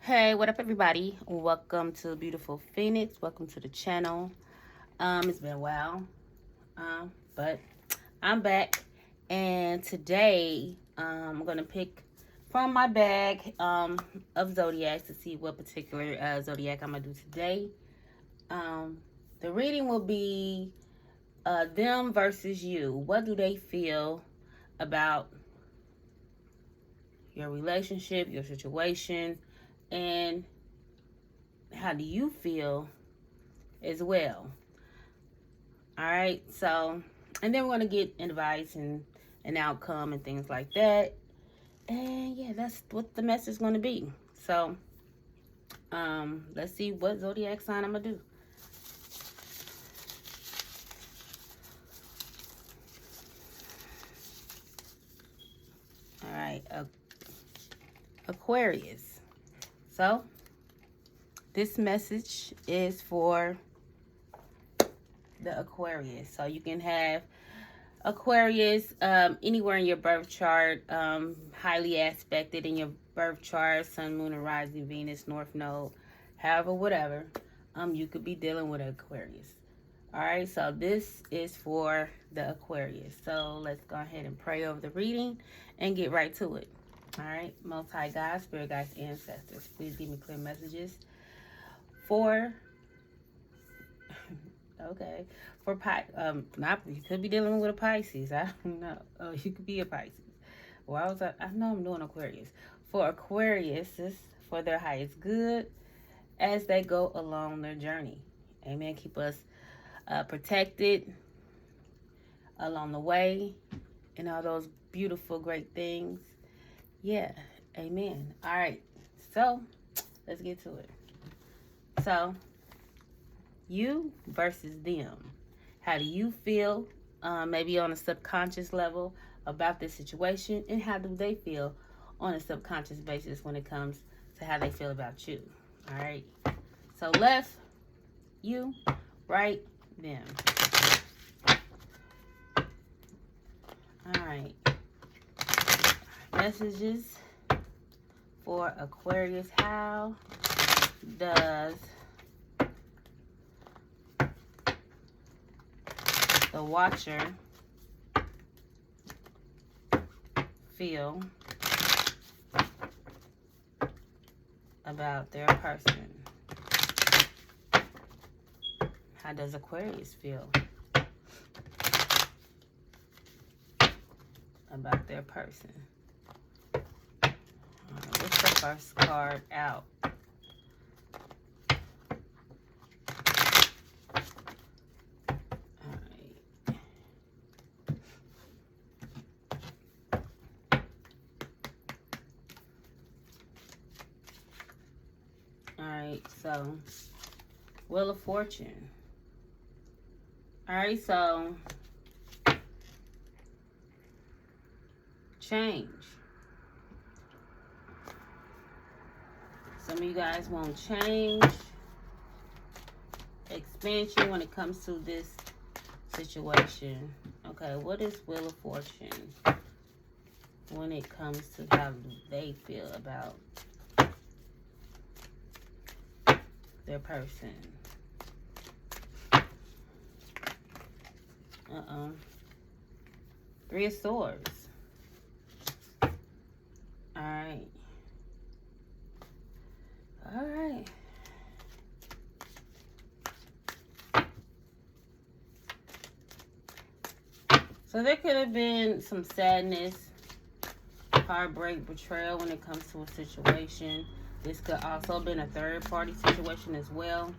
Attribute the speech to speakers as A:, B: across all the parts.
A: Hey, what up, everybody? Welcome to Beautiful Phoenix. Welcome to the channel. It's been a while, but I'm back, and today I'm gonna pick from my bag of zodiacs to see what particular zodiac I'm gonna do today. The reading will be them versus you. What do they feel about your relationship, your situation, and how do you feel as well? All right, so, and then we're going to get advice and an outcome and things like that. And yeah, that's what the message is going to be. So, let's see what zodiac sign I'm going to do. All right, Aquarius. So, this message is for the Aquarius. So, you can have Aquarius anywhere in your birth chart, highly aspected in your birth chart, sun, moon, and rising, Venus, north node, however, whatever. You could be dealing with Aquarius. All right, so this is for the Aquarius. So let's go ahead and pray over the reading and get right to it. All right, Most High God, Spirit Guides, Ancestors, please give me clear messages for okay. For not you could be dealing with a Pisces. I don't know. Oh, you could be a Pisces. Well, I know I'm doing Aquarius. For Aquarius, for their highest good as they go along their journey. Amen. Keep us protected along the way and all those beautiful, great things. Yeah. Amen. All right. So let's get to it. So you versus them. How do you feel, maybe on a subconscious level, about this situation, and how do they feel on a subconscious basis when it comes to how they feel about you? All right. So left, you, right, them. All right. Messages for Aquarius. How does the watcher feel about their person? How does Aquarius feel about their person? What's the first card out? Alright, so Wheel of Fortune. Alright, so change. Some of you guys want change, expansion when it comes to this situation. Okay, what is Wheel of Fortune when it comes to how they feel about their person? Three of Swords. Alright. Alright. So there could have been some sadness, heartbreak, betrayal when it comes to a situation. This could also have been a third party situation as well.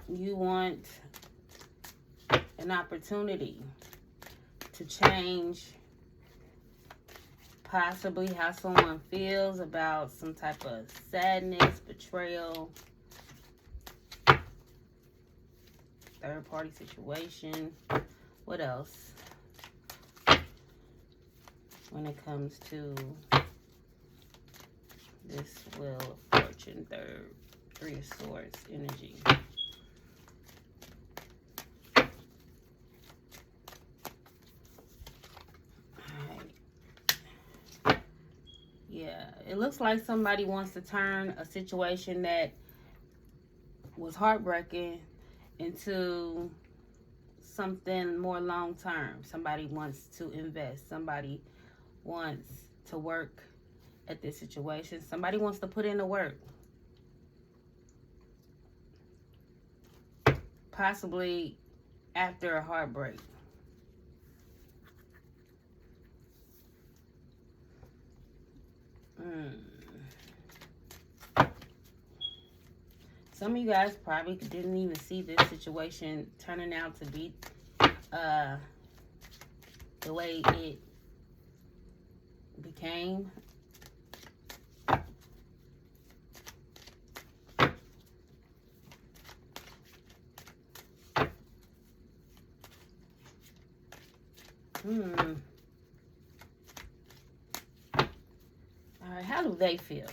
A: You want an opportunity to change possibly how someone feels about some type of sadness, betrayal, third party situation. What else when it comes to this Wheel of Fortune, Three of Swords energy? It looks like somebody wants to turn a situation that was heartbreaking into something more long term. Somebody wants to invest. Somebody wants to work at this situation. Somebody wants to put in the work. Possibly after a heartbreak. Some of you guys probably didn't even see this situation turning out to be the way it became. All right, how do they feel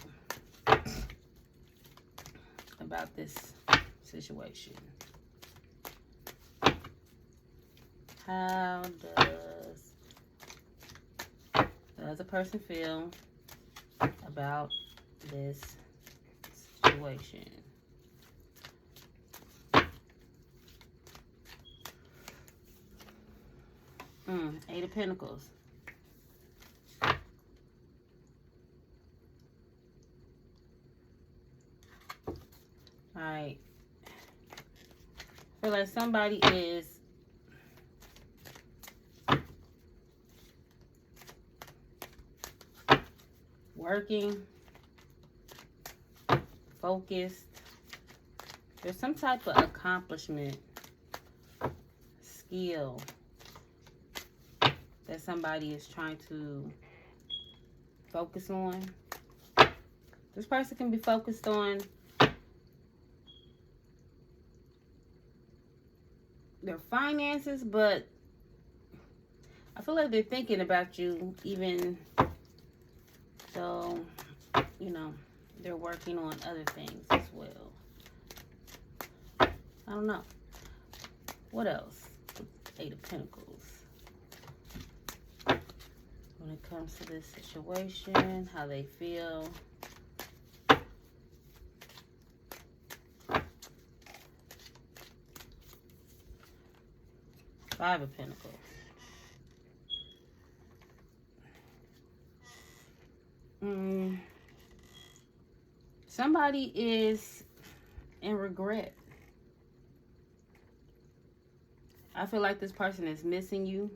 A: about this situation? How does a person feel about this situation? Eight of Pentacles. Alright. I feel like somebody is working, focused. There's some type of accomplishment, skill that somebody is trying to focus on. This person can be focused on their finances, but I feel like they're thinking about you even though, you know, they're working on other things as well. I don't know. What else? Eight of Pentacles. When it comes to this situation, how they feel. Five of Pentacles. Somebody is in regret. I feel like this person is missing you.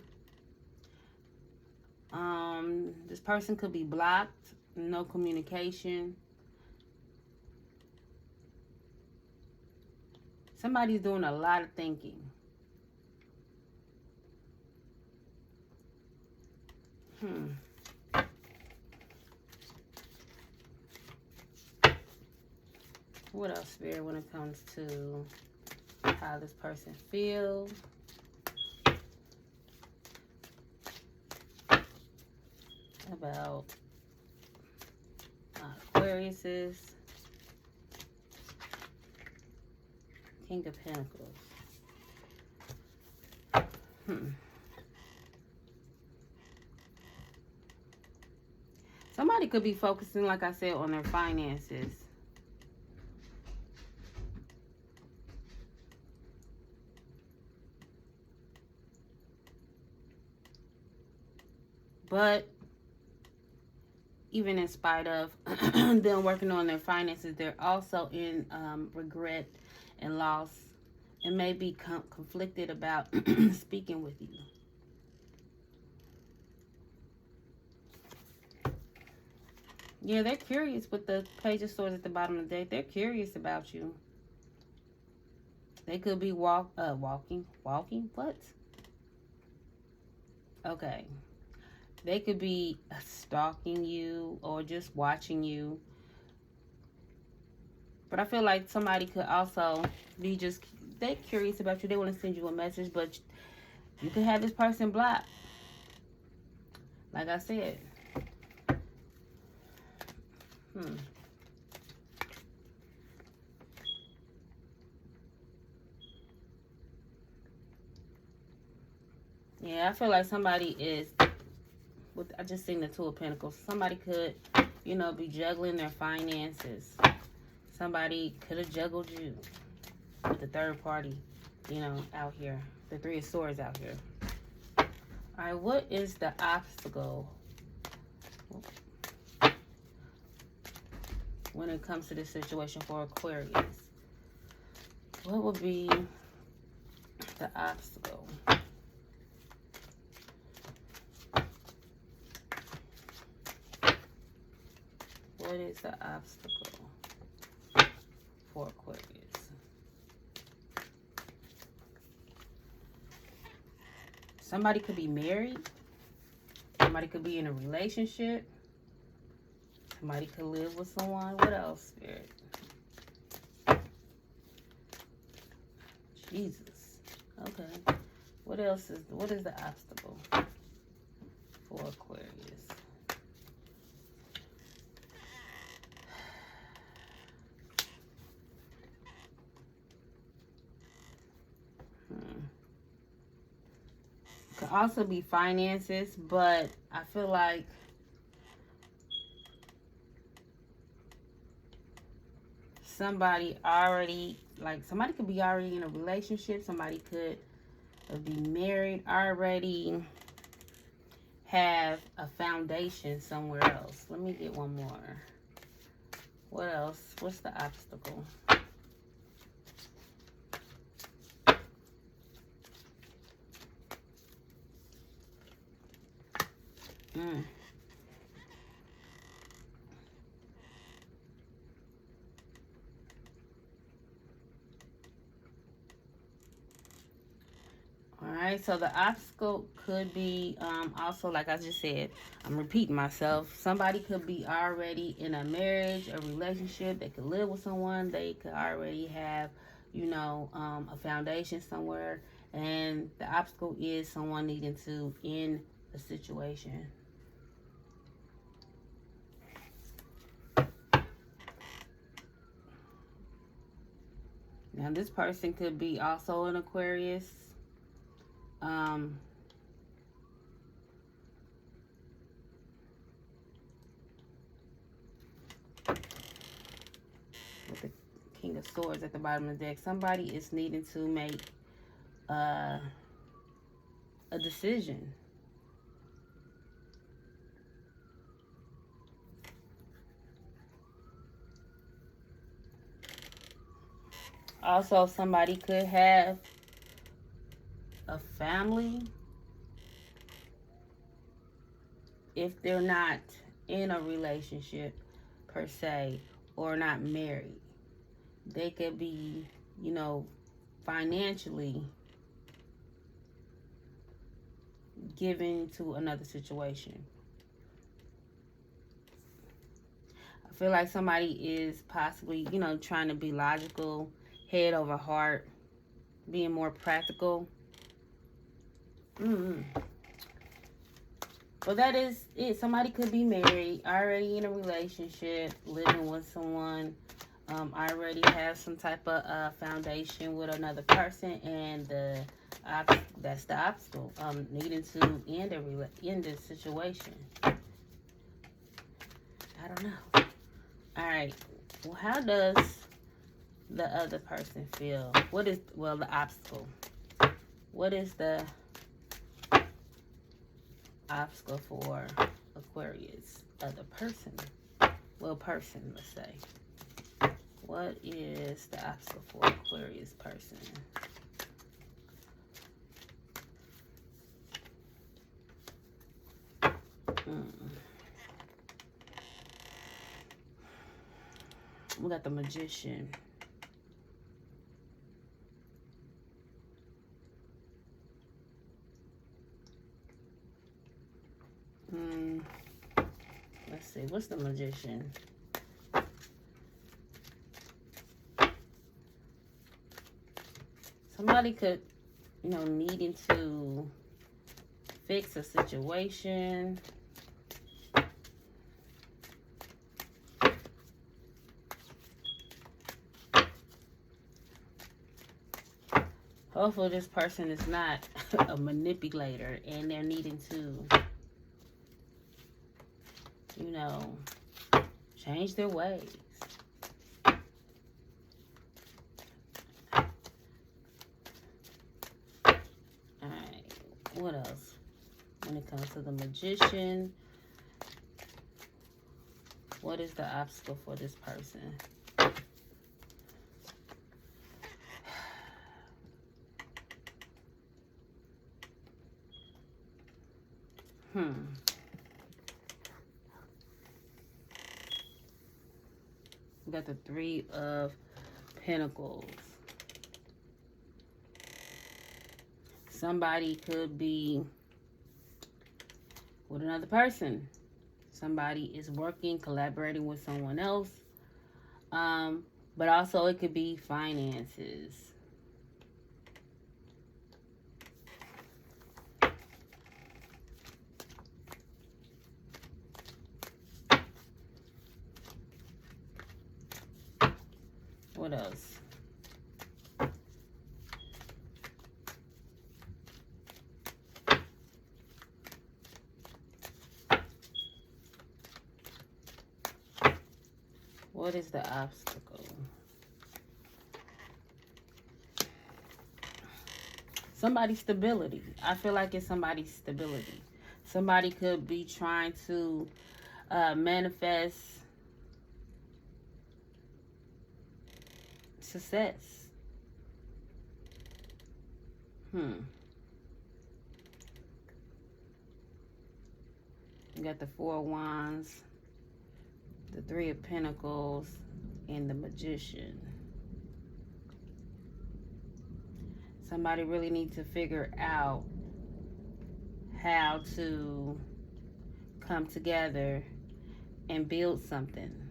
A: This person could be blocked, no communication. Somebody's doing a lot of thinking. What else, Spirit, when it comes to how this person feels? About Aquarius's King of Pentacles. Somebody could be focusing, like I said, on their finances. But even in spite of them working on their finances, they're also in regret and loss, and may be conflicted about speaking with you. Yeah, they're curious with the Page of Swords at the bottom of the deck. They're curious about you. They could be walking. What? Okay. They could be stalking you or just watching you. But I feel like somebody could also be they're curious about you. They want to send you a message, but you could have this person blocked. Like I said. Yeah, I feel like somebody is, I just seen the Two of Pentacles. Somebody could you know, be juggling their finances. Somebody could have juggled you with the third party, you know, out here. The Three of Swords out here. All right, what is the obstacle when it comes to this situation for Aquarius? What would be the obstacle? What is the obstacle for Aquarius? Somebody could be married. Somebody could be in a relationship. Somebody could live with someone. What else, Spirit? Jesus. Okay. What else is, what is the obstacle for Aquarius? Could also be finances, but I feel like somebody already, like somebody could be already in a relationship. Somebody could be married already, have a foundation somewhere else. Let me get one more. What else? What's the obstacle? Alright, so the obstacle could be also, like I just said, I'm repeating myself. Somebody could be already in a marriage, a relationship. They could live with someone. They could already have, you know, a foundation somewhere. And the obstacle is someone needing to end a situation. Now, this person could be also an Aquarius. With the King of Swords at the bottom of the deck, somebody is needing to make a decision. Also, somebody could have a family if they're not in a relationship per se or not married. They could be, you know, financially given to another situation. I feel like somebody is possibly, you know, trying to be logical, head over heart, being more practical. Well, that is it. Somebody could be married, already in a relationship, living with someone, already have some type of foundation with another person, and that's the obstacle. Needing to end this situation. I don't know. All right. Well, how does the other person feel? What is, well, the obstacle? What is the obstacle for Aquarius? Other person. Well, person, let's say. What is the obstacle for Aquarius person? We got the Magician. Let's see. What's the Magician? Somebody could, you know, needing to fix a situation. Hopefully this person is not a manipulator and they're needing to, you know, Change their ways. Alright, what else? When it comes to the Magician, what is the obstacle for this person? We got the Three of Pentacles. Somebody could be with another person. Somebody is working, collaborating with someone else. But also it could be finances. What else? What is the obstacle? Somebody's stability. I feel like it's somebody's stability. Somebody could be trying to manifest success. You got the Four of Wands, the Three of Pentacles, and the Magician. Somebody really needs to figure out how to come together and build something.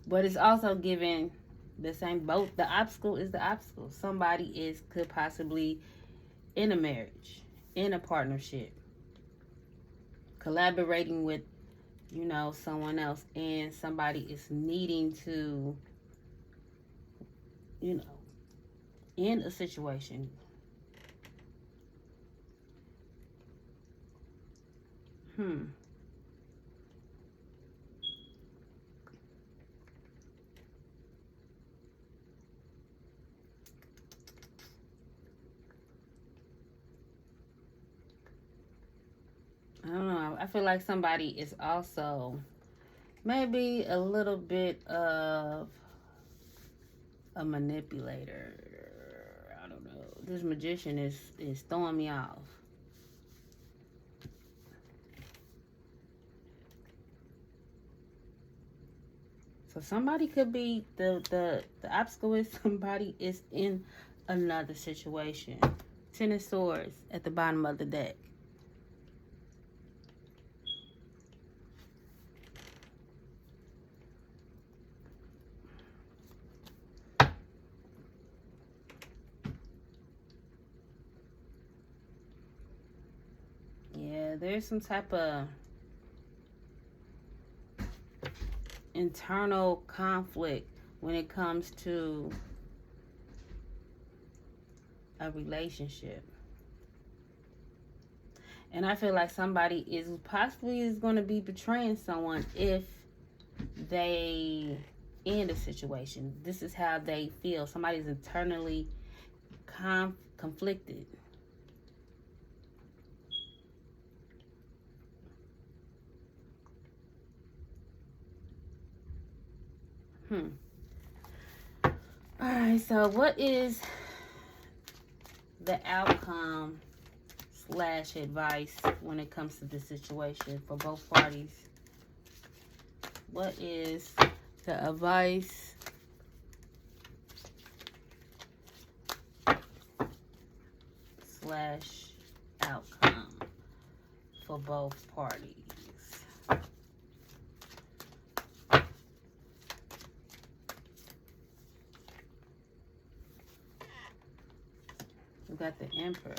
A: But it's also giving the same both. The obstacle is the obstacle. Somebody could possibly in a marriage, in a partnership, collaborating with, you know, someone else, and somebody is needing to, you know, end a situation. I don't know. I feel like somebody is also maybe a little bit of a manipulator. I don't know. This Magician is throwing me off. So somebody could be the obstacle is somebody is in another situation. Ten of Swords at the bottom of the deck. Yeah, there's some type of internal conflict when it comes to a relationship. And I feel like somebody is going to be betraying someone if they end a situation. This is how they feel. Somebody's internally conflicted. Alright, so what is the outcome / advice when it comes to this situation for both parties? What is the advice / outcome for both parties? We got the Emperor.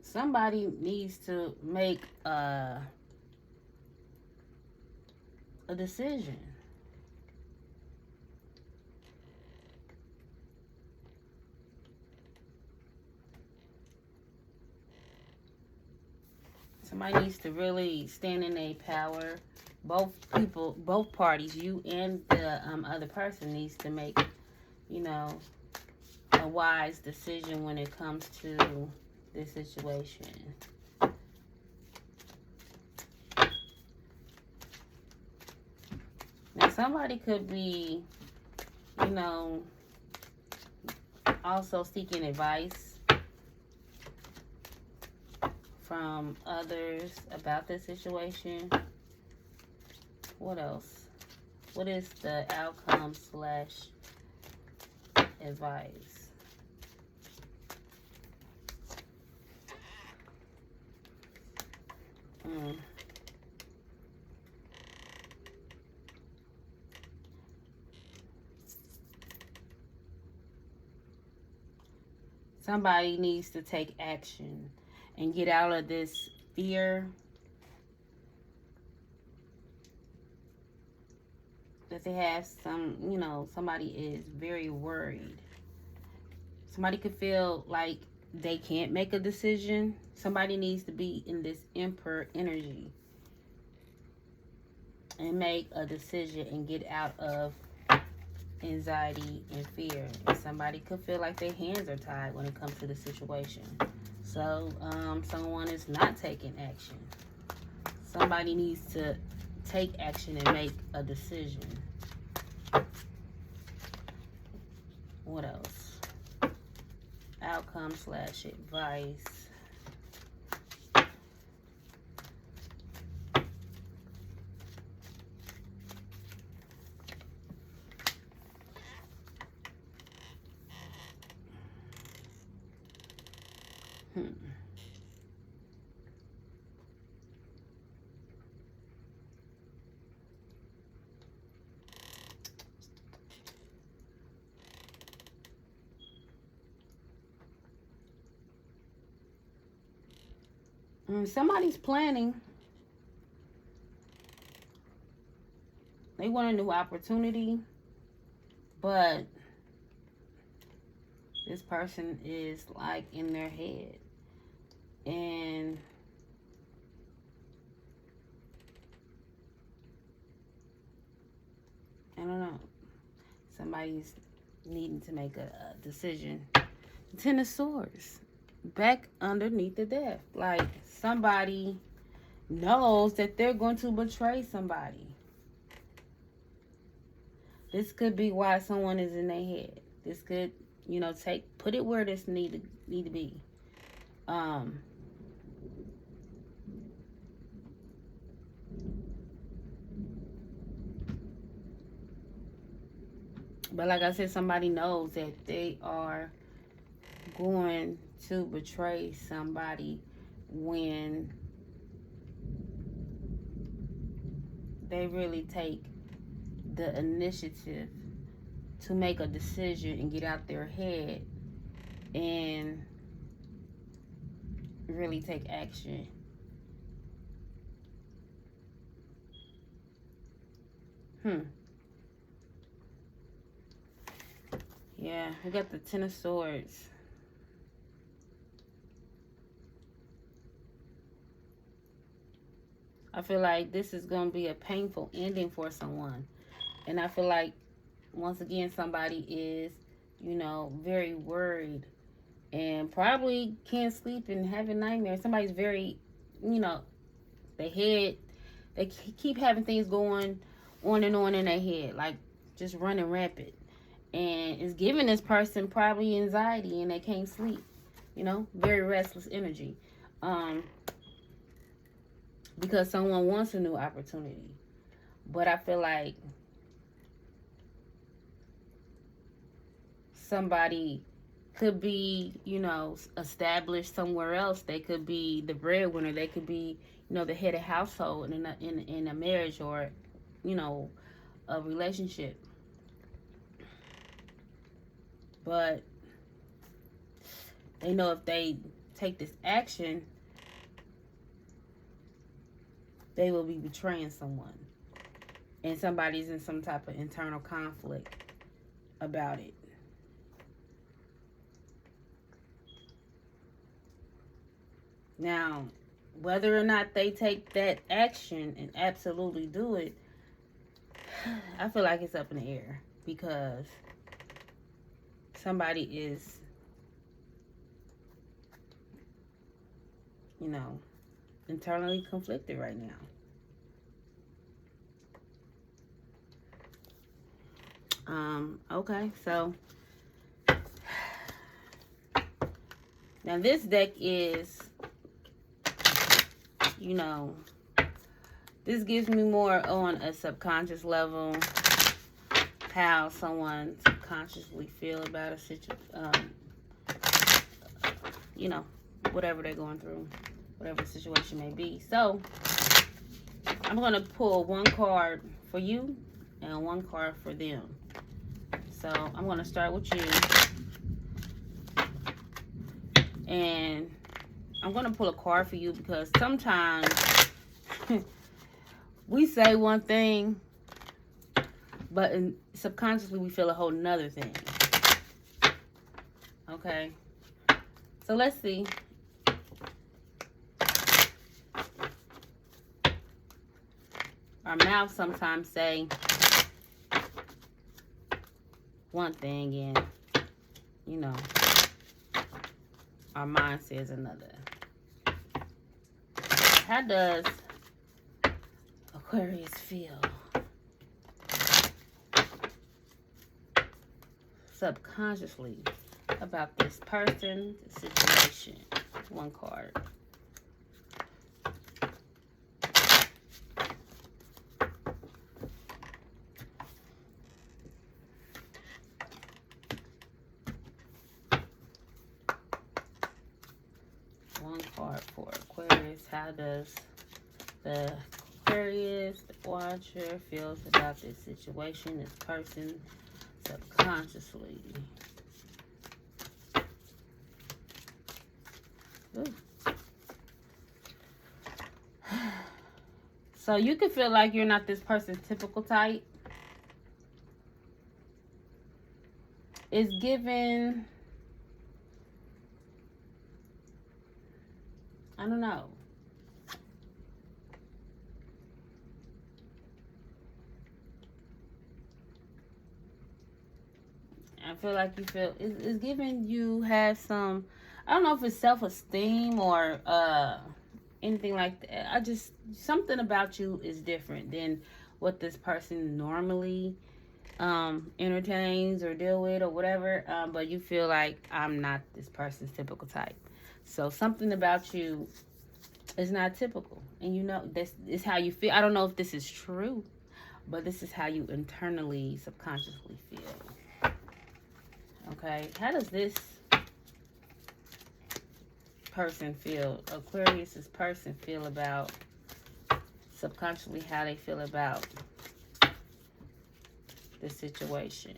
A: Somebody needs to make a a decision. Somebody needs to really stand in their power. Both people, both parties, you and the other person, needs to make, you know, a wise decision when it comes to this situation. Now, somebody could be, you know, also seeking advice from others about this situation. What else? What is the outcome slash advice? Somebody needs to take action and get out of this fear that they have. Somebody is very worried. Somebody could feel like they can't make a decision. Somebody needs to be in this emperor energy and make a decision and get out of anxiety and fear. And somebody could feel like their hands are tied when it comes to the situation. So someone is not taking action. Somebody needs to take action and make a decision. What else? Outcome slash advice. Somebody's planning. They want a new opportunity, but this person is like in their head. And I don't know. Somebody's needing to make a decision. Ten of Swords. Back underneath the death. Like somebody knows that they're going to betray somebody. This could be why someone is in their head. This could, put it where this need to be. But like I said, somebody knows that they are going to betray somebody when they really take the initiative to make a decision and get out their head and really take action. Yeah, we got the Ten of Swords. I feel like this is going to be a painful ending for someone. And I feel like, once again, somebody is, very worried and probably can't sleep and having nightmares. Somebody's very, they keep having things going on and on in their head, like just running rapid. And it's giving this person probably anxiety and they can't sleep. Very restless energy. Because someone wants a new opportunity. But I feel like somebody could be, established somewhere else. They could be the breadwinner. They could be, the head of household in a marriage or, a relationship. But they know if they take this action, they will be betraying someone. and somebody's in some type of internal conflict about it. Now, whether or not they take that action and absolutely do it, I feel like it's up in the air, because somebody is, you know, internally conflicted right now. Okay, so now this deck is, you know, this gives me more on a subconscious level, how someone subconsciously feel about a situation, you know, whatever they're going through, whatever the situation may be. So I'm going to pull one card for you and one card for them. So I'm going to start with you. And I'm going to pull a card for you, because sometimes we say one thing, but subconsciously we feel a whole nother thing. Okay? So let's see. Our mouth sometimes say one thing, and, you know, our mind says another. How does Aquarius feel subconsciously about this person, the situation? One card. One card for Aquarius. How does the Aquarius, the watcher, feels about this situation, this person, subconsciously? Ooh. So you can feel like you're not this person's typical type. It's given, I don't know. I feel like you feel, it's giving you have some, I don't know if it's self-esteem or anything like that. I just, something about you is different than what this person normally entertains or deal with or whatever. But you feel like I'm not this person's typical type. So something about you is not typical. And you know, this is how you feel. I don't know if this is true, but this is how you internally, subconsciously feel. Okay, how does this person feel, Aquarius's person feel about, subconsciously, how they feel about the situation?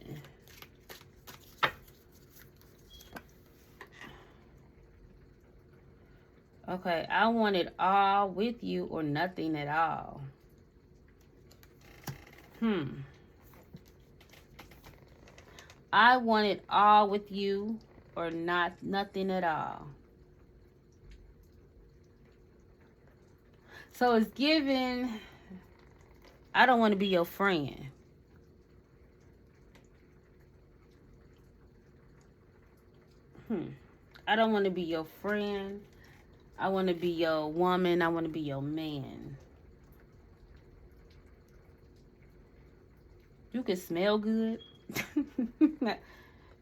A: Okay, I want it all with you or nothing at all. I want it all with you or nothing at all. So it's given, I don't want to be your friend. I don't want to be your friend. I want to be your woman. I want to be your man. You can smell good.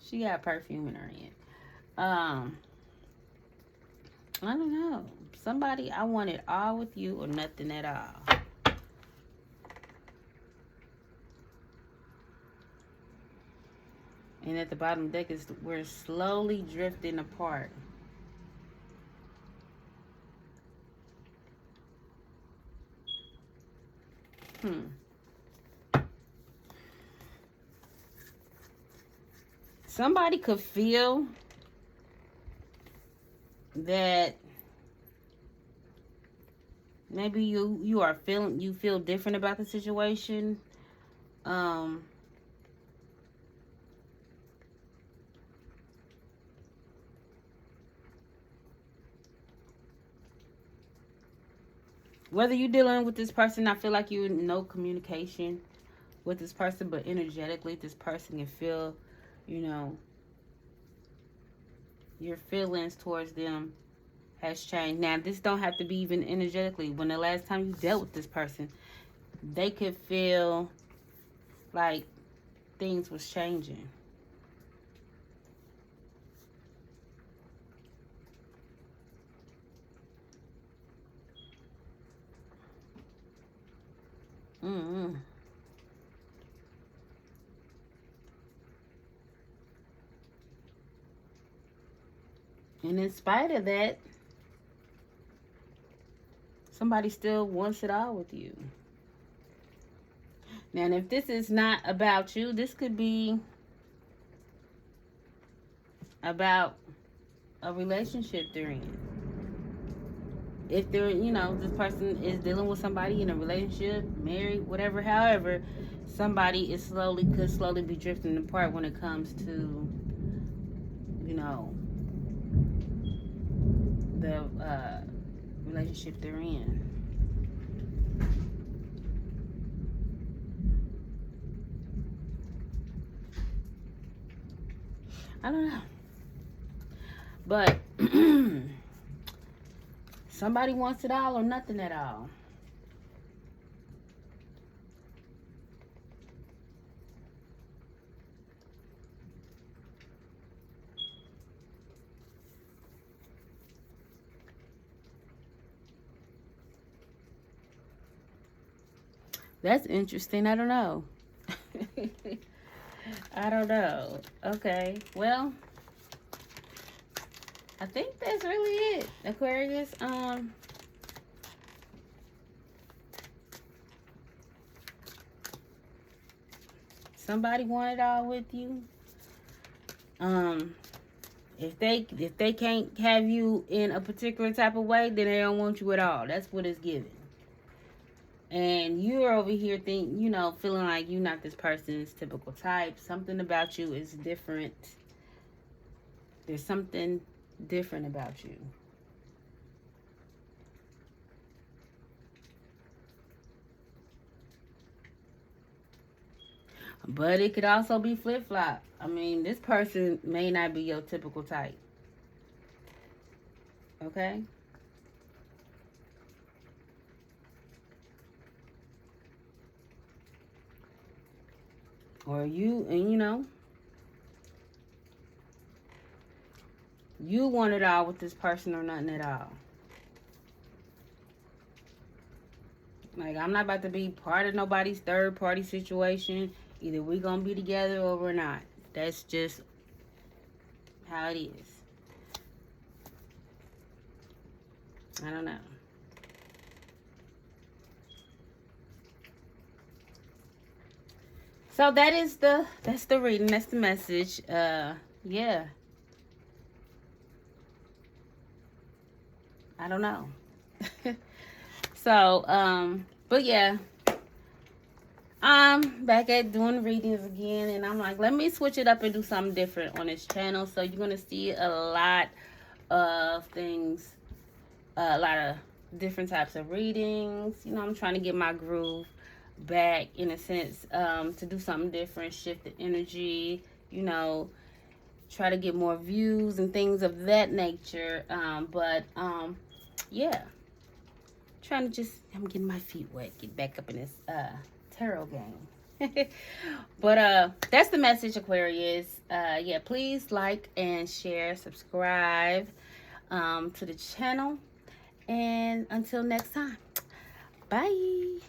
A: She got perfume in her hand. I don't know. Somebody, I want it all with you or nothing at all. And at the bottom of the deck is, we're slowly drifting apart. Somebody could feel that maybe you feel different about the situation, Whether you're dealing with this person, I feel like you no communication with this person, but energetically, this person can feel, you know, your feelings towards them has changed. Now, this don't have to be even energetically. When the last time you dealt with this person, they could feel like things was changing. Mm-hmm. And in spite of that, somebody still wants it all with you. Now, if this is not about you, this could be about a relationship they're in. If they're, this person is dealing with somebody in a relationship, married, whatever, however, somebody could slowly be drifting apart when it comes to, the relationship they're in. I don't know. But somebody wants it all or nothing at all. That's interesting. I don't know. I don't know. Okay. Well, I think that's really it, Aquarius. Somebody want it all with you. If they can't have you in a particular type of way, then they don't want you at all. That's what it's giving. And you're over here feeling like you're not this person's typical type. Something about you is different. There's something different about you. But it could also be flip-flop. I mean, this person may not be your typical type. Okay? Or you want it all with this person or nothing at all. Like, I'm not about to be part of nobody's third party situation. Either we gonna be together or we're not. That's just how it is. I don't know. So that's the reading. That's the message. Yeah. I don't know. So, but yeah. I'm back at doing readings again, and I'm like, let me switch it up and do something different on this channel. So you're gonna see a lot of things, a lot of different types of readings. I'm trying to get my groove back in a sense, to do something different, shift the energy, try to get more views and things of that nature. But yeah, trying to I'm getting my feet wet, get back up in this tarot game. But that's the message, Aquarius. Yeah, please like and share, subscribe to the channel, and until next time, bye.